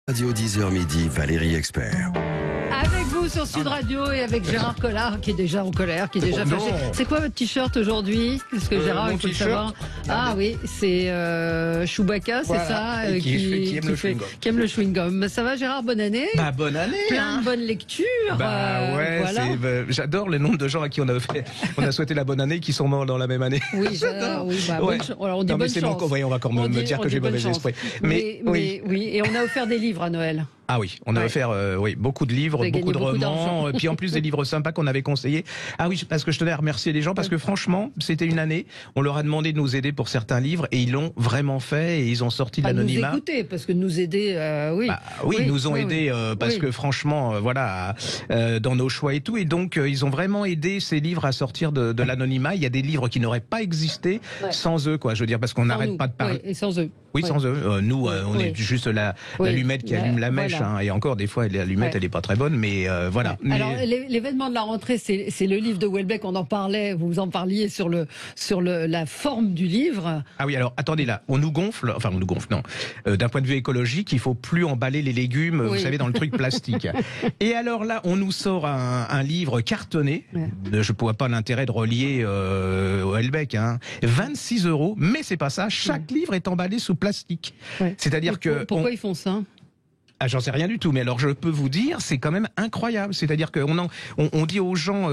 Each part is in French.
Radio 10h midi, Valérie Expert. Avec vous sur Sud Radio et avec Gérard Collard qui est déjà en colère, qui est déjà fâché. C'est quoi votre t-shirt aujourd'hui? Parce que Gérard, il faut le savoir. Ah oui, c'est Chewbacca, c'est ça, qui aime le chewing-gum. Ça va Gérard, bonne année. Bah bonne année. Plein de bonnes lectures. Bah ouais, voilà. J'adore le nombre de gens à qui on a souhaité la bonne année qui sont morts dans la même année. Oui, j'adore. Oui, bah, ouais. Alors on dit non, bonne chance. On va quand même me dire que j'ai mauvais esprit. Mais oui, et on a offert des livres à Noël. Ah oui, on a offert beaucoup de livres, beaucoup de romans, puis en plus des livres sympas qu'on avait conseillés. Ah oui, parce que je tenais à remercier les gens, parce que franchement, c'était une année, on leur a demandé de nous aider pour certains livres, et ils l'ont vraiment fait, et ils ont sorti de l'anonymat. Nous écouter, parce que nous aider, oui. Bah, oui, ils nous ont aidés, parce que franchement, voilà, dans nos choix et tout, et donc ils ont vraiment aidé ces livres à sortir de l'anonymat. Il y a des livres qui n'auraient pas existé sans eux, quoi, je veux dire, parce qu'on n'arrête pas de parler. Oui, et sans eux. Oui, sans eux. Nous, on est juste l'allumette qui allume la mèche. Hein, et encore, des fois, l'allumette, elle est pas très bonne, mais voilà. Ouais. Alors, l'événement de la rentrée, c'est le livre de Houellebecq. On en parlait, vous en parliez sur la forme du livre. Ah oui, alors attendez là, on nous gonfle, non. D'un point de vue écologique, il faut plus emballer les légumes, vous savez, dans le truc plastique. Et alors là, on nous sort un livre cartonné. Je ne vois pas l'intérêt de relier Houellebecq. 26 €, mais c'est pas ça. Chaque livre est emballé sous plastique. C'est-à-dire que pourquoi ils font ça? Ah, j'en sais rien du tout, mais alors je peux vous dire, c'est quand même incroyable. C'est-à-dire qu'on on dit aux gens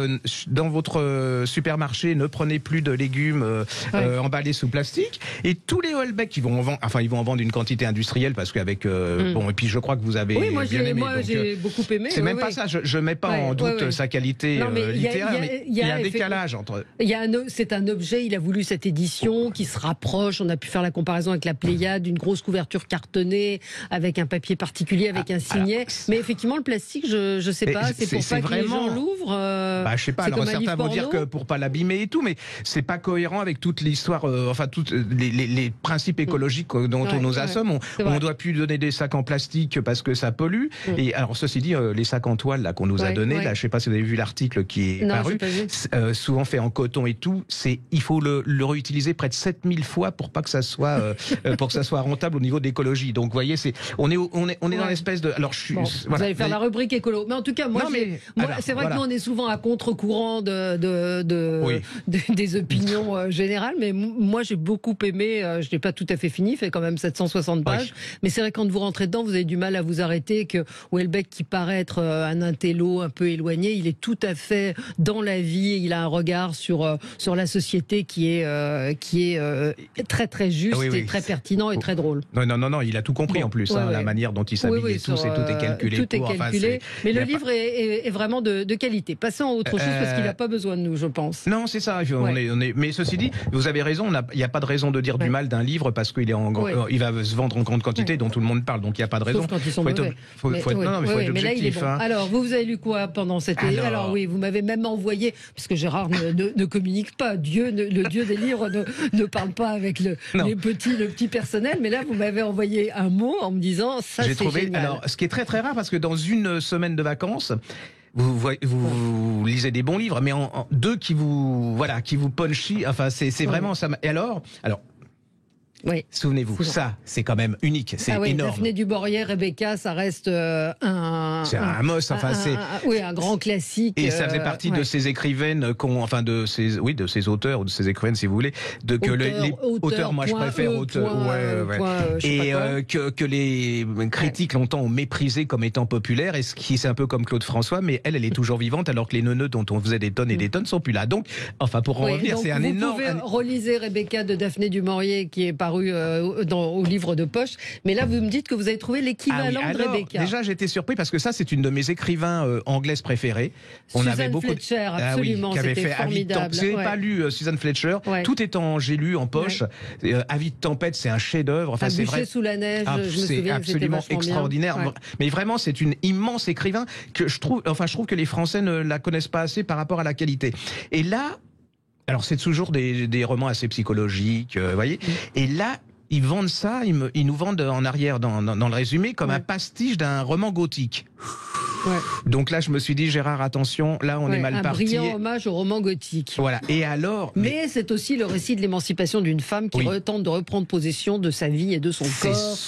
dans votre supermarché, ne prenez plus de légumes emballés sous plastique. Et tous les Houellebecq, ils vont en vendre une quantité industrielle parce qu'avec bon, et puis je crois que vous avez bien aimé. Moi, j'ai beaucoup aimé. C'est même pas ça. Je mets pas en doute sa qualité littéraire, mais il y a un décalage entre. C'est un objet. Il a voulu cette édition qui se rapproche. On a pu faire la comparaison avec la Pléiade, une grosse couverture cartonnée avec un papier particulier. Avec un signet, mais effectivement le plastique, je sais pas, c'est pour pas que les gens l'ouvrent. Je sais pas. Alors certains vont dire que pour pas l'abîmer et tout, mais c'est pas cohérent avec toute l'histoire, toutes les principes écologiques dont on nous assomme. On doit plus donner des sacs en plastique parce que ça pollue. Et alors ceci dit, les sacs en toile là qu'on nous a donnés, là, je sais pas si vous avez vu l'article qui est paru, souvent fait en coton et tout. Il faut le réutiliser près de 7000 fois pour pas que ça soit pour que ça soit rentable au niveau de l'écologie. Donc vous voyez, on est dans l'espèce de. Alors vous allez faire la rubrique écolo. Mais en tout cas, c'est vrai que nous on est souvent à contre-courant des opinions générales. Mais moi j'ai beaucoup aimé. Je l'ai pas tout à fait fini, il fait quand même 760 pages. Mais c'est vrai que quand vous rentrez dedans, vous avez du mal à vous arrêter. Que Houellebecq, qui paraît être un intello un peu éloigné, il est tout à fait dans la vie. Il a un regard sur la société qui est très très juste et très pertinent et très drôle. Non, il a tout compris en plus. La manière dont il s'habille et tout, tout est calculé. Tout est calculé. Mais le livre est vraiment de qualité. Passons à autre chose parce qu'il n'a pas besoin de nous, je pense. Non, c'est ça. Mais ceci dit, vous avez raison. Il n'y a pas de raison de dire du mal d'un livre parce qu'il il va se vendre en grande quantité dont tout le monde parle. Donc il n'y a pas de raison. Sauf quand ils sont mauvais. Faut être objectif. Mais là, il est bon. Alors, vous avez lu quoi pendant cette année? Alors oui, vous m'avez même envoyé, parce que Gérard ne communique pas. Le dieu des livres ne parle pas avec le petit personnel. Mais là, vous m'avez envoyé un mot en me disant ça, c'est génial. Alors, ce qui est très très rare, parce que dans une semaine de vacances, vous lisez des bons livres, mais deux qui vous punchy. Enfin, c'est vraiment ça. Et alors. Souvenez-vous, ça, c'est quand même unique, c'est énorme. Daphné du Maurier, Rebecca, ça reste c'est un must, un grand classique. Et ça faisait partie de ces écrivaines, de ces auteurs ou de ces écrivaines, si vous voulez, les auteurs, moi je préfère auteurs, et que les critiques longtemps ont méprisé comme étant populaire, et c'est un peu comme Claude François, mais elle est toujours vivante, alors que les neuneux dont on faisait des tonnes et des tonnes sont plus là. Donc, pour en revenir, c'est un énorme. Vous pouvez reliser Rebecca de Daphné du Maurier, qui est paru au livre de poche, mais là vous me dites que vous avez trouvé l'équivalent de Rebecca. Déjà j'étais surpris parce que ça c'est une de mes écrivains anglaises préférées. Suzanne Fletcher, absolument, qui avait c'était fait Avis de Tempête. Vous n'avez pas lu Suzanne Fletcher, tout est j'ai lu en poche. Avis de Tempête, c'est un chef-d'œuvre. Enfin, c'est vrai. Sous la neige, je me souviens, c'est absolument extraordinaire. Mais vraiment, c'est une immense écrivain que je trouve que les Français ne la connaissent pas assez par rapport à la qualité. Et là. Alors c'est toujours des romans assez psychologiques, voyez. Et là, ils vendent ça, ils nous vendent en arrière dans le résumé comme un pastiche d'un roman gothique. Donc là, je me suis dit, Gérard, attention, là, on est mal parti. Un brillant hommage au roman gothique. Voilà. Et alors. Mais c'est aussi le récit de l'émancipation d'une femme qui tente de reprendre possession de sa vie et de son corps.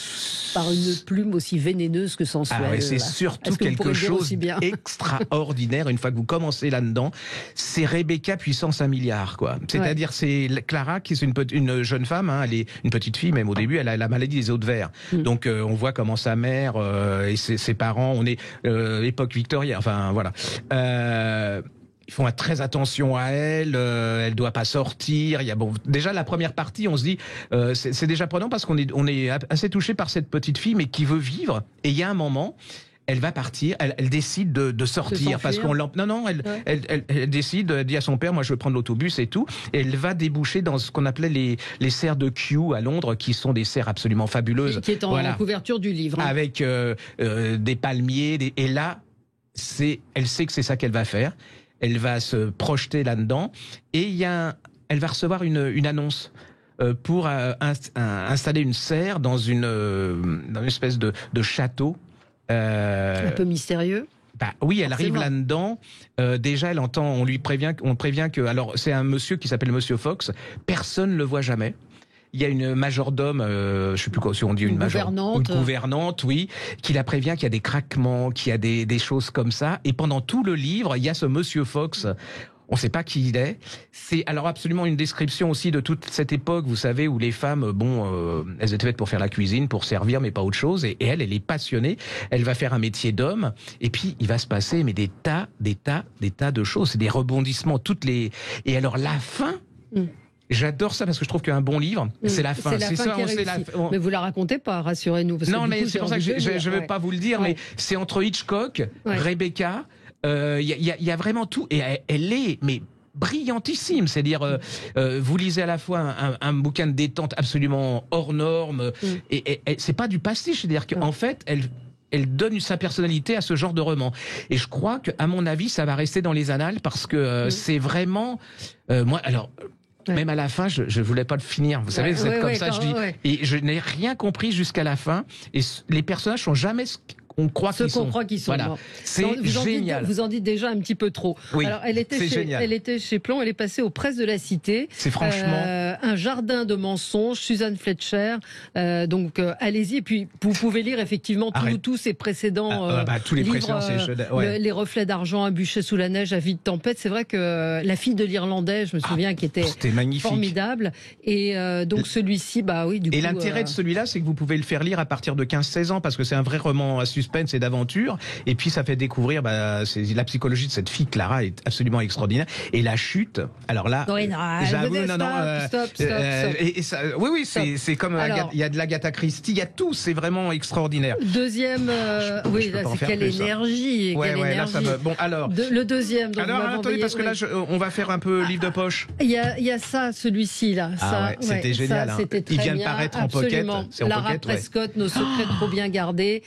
par une plume aussi vénéneuse que sensuelle. Ah ouais, c'est surtout quelque chose d'extraordinaire. Une fois que vous commencez là-dedans, c'est Rebecca puissance 1 milliard, quoi. C'est-à-dire, c'est Clara qui est une jeune femme, hein, elle est une petite fille, même au début, elle a la maladie des os de verre. Donc, on voit comment sa mère et ses parents, on est époque victorienne, enfin voilà. Ils font très attention à elle, elle doit pas sortir. Il y a déjà la première partie, on se dit c'est déjà prenant parce qu'on est assez touché par cette petite fille, mais qui veut vivre. Et il y a un moment, elle va partir, elle décide de sortir parce qu'on elle décide, elle dit à son père, moi je veux prendre l'autobus et tout. Et elle va déboucher dans ce qu'on appelait les serres de Kew à Londres, qui sont des serres absolument fabuleuses. Qui est en couverture du livre. Avec des palmiers, et là, elle sait que c'est ça qu'elle va faire. Elle va se projeter là-dedans et elle va recevoir une annonce pour installer une serre dans une espèce de château. Un peu mystérieux. Bah oui, elle arrive là-dedans. Déjà, elle entend, on prévient que, alors c'est un monsieur qui s'appelle Monsieur Fox. Personne ne le voit jamais. Il y a une majordome, je sais plus quoi, si on dit une gouvernante, oui, qui la prévient qu'il y a des craquements, qu'il y a des choses comme ça. Et pendant tout le livre, il y a ce Monsieur Fox. On ne sait pas qui il est. C'est alors absolument une description aussi de toute cette époque, vous savez, où les femmes, elles étaient faites pour faire la cuisine, pour servir, mais pas autre chose. Et elle est passionnée. Elle va faire un métier d'homme. Et puis, il va se passer des tas de choses. C'est des rebondissements, Et alors, la fin... J'adore ça parce que je trouve qu'un bon livre, c'est la fin. C'est ça, Mais vous la racontez pas, rassurez-nous. Non, mais c'est pour ça que je ne vais pas vous le dire, mais c'est entre Hitchcock, Rebecca, il y a vraiment tout. Et elle est brillantissime. C'est-à-dire, vous lisez à la fois un bouquin de détente absolument hors norme, et c'est pas du pastiche. C'est-à-dire qu'en fait, elle donne sa personnalité à ce genre de roman. Et je crois qu'à mon avis, ça va rester dans les annales parce que c'est vraiment... moi, alors... Même à la fin, je voulais pas le finir. Vous savez, c'est comme ça, je dis. Et je n'ai rien compris jusqu'à la fin. Et les personnages sont jamais on croit qu'ils sont. Voilà. C'est génial. Vous en dites déjà un petit peu trop. Oui, alors, elle était chez Plon, elle est passée aux Presses de la Cité. C'est franchement... un jardin de mensonges, Suzanne Fletcher. Donc, allez-y. Et puis, vous pouvez lire effectivement tous ses précédents tous les livres. Les reflets d'argent, Un bûcher sous la neige, La vie de tempête. C'est vrai que La fille de l'Irlandais, je me souviens, qui était formidable. Et donc, celui-ci, du coup... Et l'intérêt de celui-là, c'est que vous pouvez le faire lire à partir de 15-16 ans, parce que c'est un vrai roman à suspense et d'aventure, et puis ça fait découvrir la psychologie de cette fille. Clara est absolument extraordinaire, et la chute, alors là, stop. C'est comme il y a de l'Agatha Christie, il y a tout, c'est vraiment extraordinaire. Deuxième, c'est quelle énergie, le deuxième. Donc alors attendez, parce que là on va faire un peu livre de poche. Il y a ça, celui-ci là. C'était génial. Il vient de paraître en pocket. Lara Prescott, Nos secrets trop bien gardés.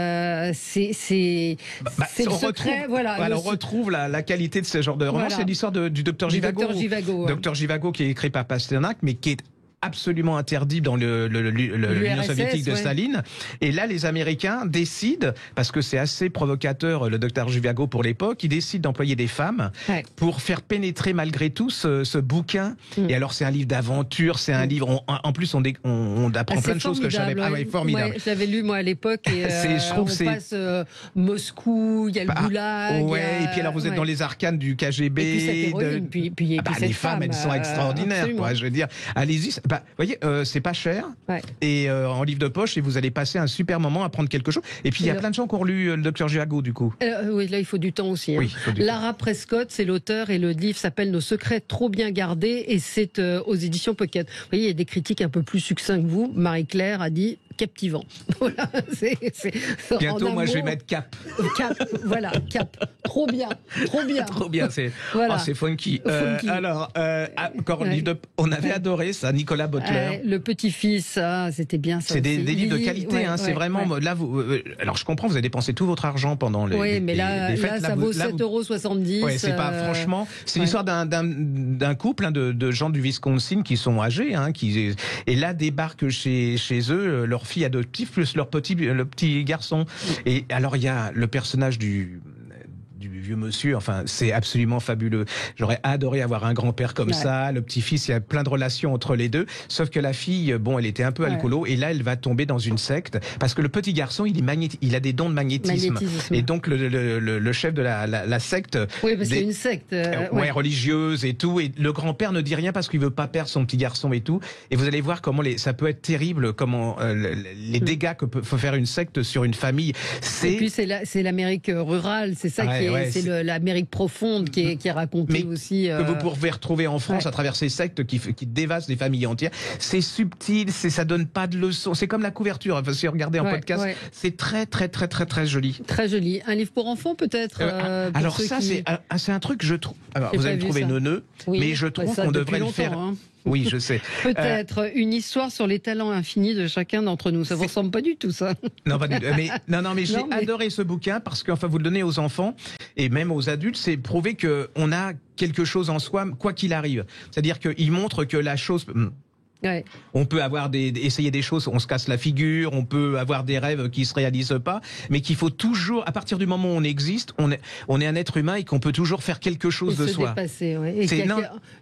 C'est le secret. On retrouve la qualité de ce genre de roman. C'est l'histoire du docteur Zhivago. Docteur Zhivago qui est écrit par Pasternak, mais qui est absolument interdit dans l'Union soviétique de Staline. Et là, les Américains décident, parce que c'est assez provocateur, le docteur Zhivago pour l'époque, ils décident d'employer des femmes pour faire pénétrer malgré tout ce bouquin. Et alors, c'est un livre d'aventure, c'est un livre... En plus, on apprend plein de choses que je savais pas. Formidable. Je l'avais lu, moi, à l'époque. Et on passe Moscou, il y a le Goulag. Et puis alors, vous êtes dans les arcanes du KGB. Et puis les femmes, elles sont extraordinaires. Je veux dire, allez-y. Vous voyez, c'est pas cher, et en livre de poche, et vous allez passer un super moment à prendre quelque chose. Et puis il y a plein de gens qui ont lu le docteur Zhivago, du coup. Oui, là il faut du temps aussi. Lara Prescott, c'est l'auteur, et le livre s'appelle Nos secrets trop bien gardés, et c'est aux éditions Pocket. Vous voyez, il y a des critiques un peu plus succincts que vous. Marie-Claire a dit captivant. Voilà, bientôt, moi, je vais mettre cap. Cap. Trop bien. Trop bien, c'est funky. Alors, encore un livre on avait adoré ça, Nicolas Butler. Le petit-fils, c'était bien ça. C'est des livres de qualité, c'est vraiment... Là, alors, je comprends, vous avez dépensé tout votre argent pendant les fêtes. Là, ça vaut 7,70 €. Ouais, c'est pas, franchement... C'est l'histoire d'un couple de gens du Wisconsin qui sont âgés, et là, débarquent chez eux leur fille adoptive plus le petit garçon. Et alors, il y a le personnage du vieux monsieur. Enfin, c'est absolument fabuleux. J'aurais adoré avoir un grand-père comme ça. Le petit-fils, il y a plein de relations entre les deux. Sauf que la fille, bon, elle était un peu alcoolo. Et là, elle va tomber dans une secte. Parce que le petit garçon, il a des dons de magnétisme. Et donc, le chef de la secte... Oui, parce que c'est une secte. Religieuse et tout. Et le grand-père ne dit rien parce qu'il veut pas perdre son petit garçon et tout. Et vous allez voir comment ça peut être terrible, comment les dégâts que peut faire une secte sur une famille. Et puis, c'est l'Amérique rurale. C'est ça c'est l'Amérique profonde qui est racontée aussi. Que vous pouvez retrouver en France à travers ces sectes qui dévastent des familles entières. C'est subtil, ça donne pas de leçons. C'est comme la couverture. Enfin, si vous regardez en podcast, c'est très, très, très, très, très joli. Très joli. Un livre pour enfants, peut-être. Alors ça, c'est un truc, je trouve. Vous allez me trouver neuneux, mais je trouve qu'on devrait le faire. Oui, je sais. Peut-être une histoire sur les talents infinis de chacun d'entre nous. Ça vous ressemble pas du tout, ça? Non, pas du tout. Mais j'ai adoré ce bouquin parce qu'enfin, vous le donnez aux enfants et même aux adultes, c'est prouver qu'on a quelque chose en soi, quoi qu'il arrive. C'est-à-dire qu'il montre que la chose... On peut essayer des choses, on se casse la figure, on peut avoir des rêves qui se réalisent pas, mais qu'il faut toujours, à partir du moment où on existe, on est un être humain et qu'on peut toujours faire quelque chose de soi. Dépasser,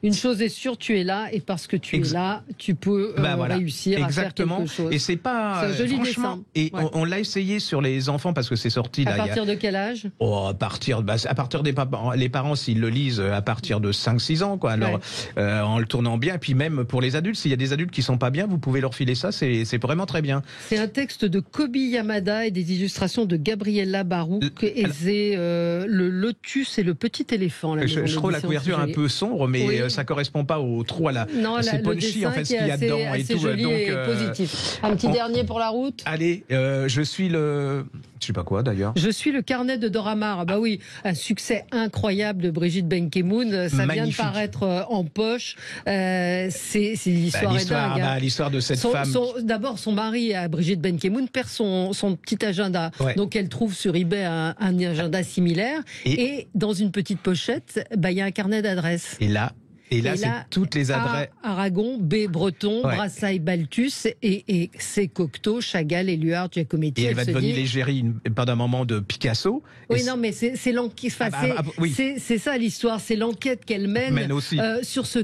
une chose est sûre, tu es là et parce que tu es là, tu peux réussir à faire quelque chose. Et c'est pas un joli dessin. Et on l'a essayé sur les enfants parce que c'est sorti là. À partir de quel âge? À partir des parents, les parents s'ils le lisent à partir de 5-6 ans quoi. Alors en le tournant bien, et puis même pour les adultes, s'il y a des adultes qui sont pas bien, vous pouvez leur filer ça, c'est vraiment très bien. C'est un texte de Kobi Yamada et des illustrations de Gabriella Barouk et c'est le lotus et le petit éléphant. Je trouve la couverture un peu sombre, mais ça correspond pas au trou à la. Non, c'est punchy en fait ce qu'il y a dedans et tout. Joli et positif. Un petit dernier pour la route. Allez, je suis le. Je sais pas quoi d'ailleurs. Je suis le carnet de Dora Maar. Ah bah oui, un succès incroyable de Brigitte Benkemoun. Ça vient de paraître en poche. C'est l'histoire est dingue. L'histoire de cette femme. D'abord, son mari, Brigitte Benkemoun, perd son petit agenda. Donc elle trouve sur eBay un agenda similaire. Et dans une petite pochette, il y a un carnet d'adresses. Et là, c'est toutes les adresses. Aragon, B. Breton, Brassailles, Balthus et C. Cocteau, Chagall, Éluard, Giacometti. Et elle va devenir l'égérie pendant un moment de Picasso. Oui, non, mais c'est l'enquête. C'est ça l'histoire. C'est l'enquête qu'elle mène sur ce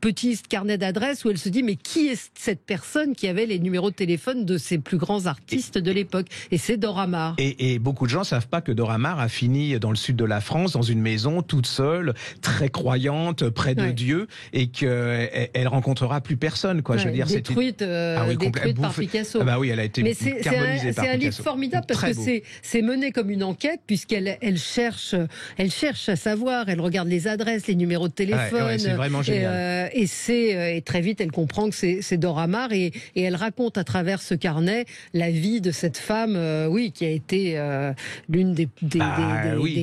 petit carnet d'adresses où elle se dit mais qui est cette personne qui avait les numéros de téléphone de ses plus grands artistes de l'époque? Et c'est Dora Maar. Et beaucoup de gens savent pas que Dora Maar a fini dans le sud de la France, dans une maison toute seule, très croyante, près de Dieu, et qu'elle rencontrera plus personne, quoi. Je veux dire, détruite par Picasso. Oui, elle a été carbonisée par Picasso. C'est un livre formidable parce que c'est mené comme une enquête puisqu'elle cherche à savoir, elle regarde les adresses, les numéros de téléphone. C'est vraiment génial. Et très vite, elle comprend que c'est Dora Maar et elle raconte à travers ce carnet la vie de cette femme, qui a été l'une des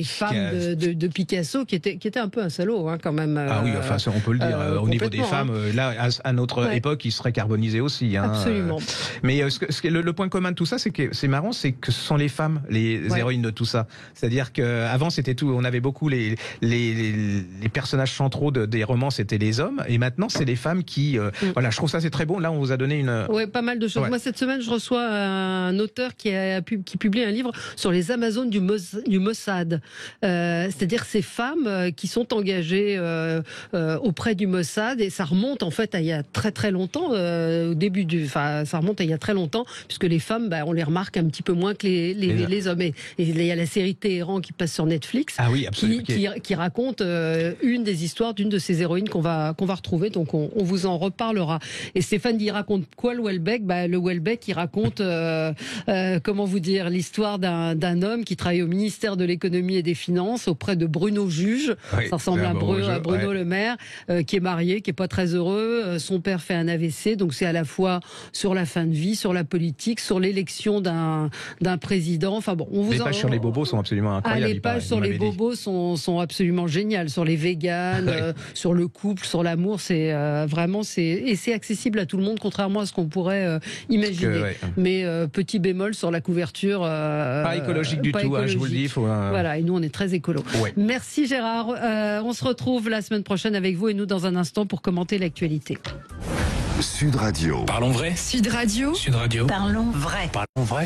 femmes de Picasso, qui était un peu un salaud, quand même. On peut le dire. Au niveau des femmes, là, à notre époque, il serait carbonisé aussi. Absolument. Mais le point commun de tout ça, c'est que c'est marrant, c'est que ce sont les femmes, les héroïnes de tout ça. C'est-à-dire qu'avant, c'était tout. On avait beaucoup les personnages centraux des romans, c'était les hommes. Et maintenant, c'est les femmes qui... je trouve ça c'est très bon. Là, on vous a donné une... Oui, pas mal de choses. Moi, cette semaine, je reçois un auteur qui publie un livre sur les Amazones du Mossad. C'est-à-dire ces femmes qui sont engagées auprès du Mossad. Et ça remonte, en fait, à il y a très très longtemps. Ça remonte à il y a très longtemps, puisque les femmes, on les remarque un petit peu moins que les hommes. Et il y a la série Téhéran qui passe sur Netflix. Ah oui, absolument. Qui raconte une des histoires d'une de ces héroïnes qu'on va retrouver, donc on vous en reparlera. Et Stéphane dit, il raconte quoi le Houellebecq? Le Houellebecq, il raconte comment vous dire, l'histoire d'un homme qui travaille au ministère de l'économie et des finances auprès de Bruno Juge. Ça ressemble à Bruno Le Maire, qui est marié, qui est pas très heureux. Son père fait un AVC, donc c'est à la fois sur la fin de vie, sur la politique, sur l'élection d'un président. Enfin bon, les pages sur les bobos sont absolument incroyables. Les pages sur les bobos sont absolument géniales, sur les véganes, sur le couple, sur l'amour. C'est vraiment et c'est accessible à tout le monde, contrairement à ce qu'on pourrait imaginer. Mais petit bémol sur la couverture, pas écologique du tout, je vous le dis. Voilà, et nous on est très écolo. Merci Gérard. On se retrouve la semaine prochaine avec vous et nous dans un instant pour commenter l'actualité. Sud Radio. Parlons vrai. Sud Radio. Sud Radio. Parlons vrai. Parlons vrai.